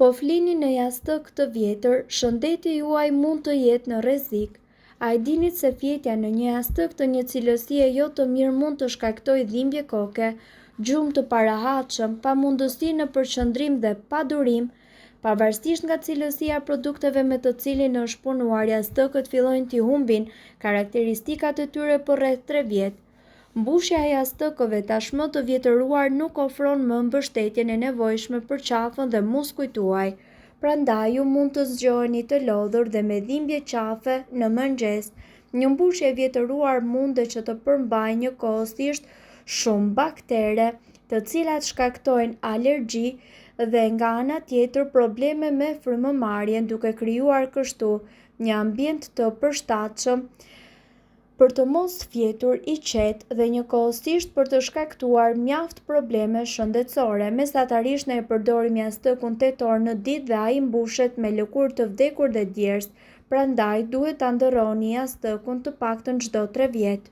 Po flini në jastëk të vjetër, shëndeti juaj mund të jetë në rrezik. A i dinit se fjetja në një jastëk të një cilësie jo të mirë mund të shkaktojë dhimbje koke, gjumë të parahatshëm, pamundësi në përqendrim dhe padurim. Pavarësisht nga cilësia e produkteve me të cilin është punuar, jastëkët fillojnë t'i humbin karakteristikat e tyre për rreth 3 vjet. Mbushja e jastëkëve tashmë të vjetëruar nuk ofron më mbështetjen e nevojshme për qafën dhe muskujt tuaj. Prandaj ju mund të zgjoheni të lodhur dhe me dhimbje qafe në mëngjes. Një mbushje e vjetëruar mundet që të përmbajë njëkohësisht shumë baktere, të cilat shkaktojnë alergji dhe nga ana tjetër probleme me frymëmarrjen, duke krijuar kështu një ambient të përshtatshëm për të mos fjetur i qetë dhe njëkohësisht për të shkaktuar mjaft probleme shëndetësore. Mesatarisht ne e përdorim jastëkun tetor në ditë dhe ai mbushet me lëkurë të vdekur dhe djersë, prandaj duhet ta ndërroni jastëkun të paktën çdo 3 vjet.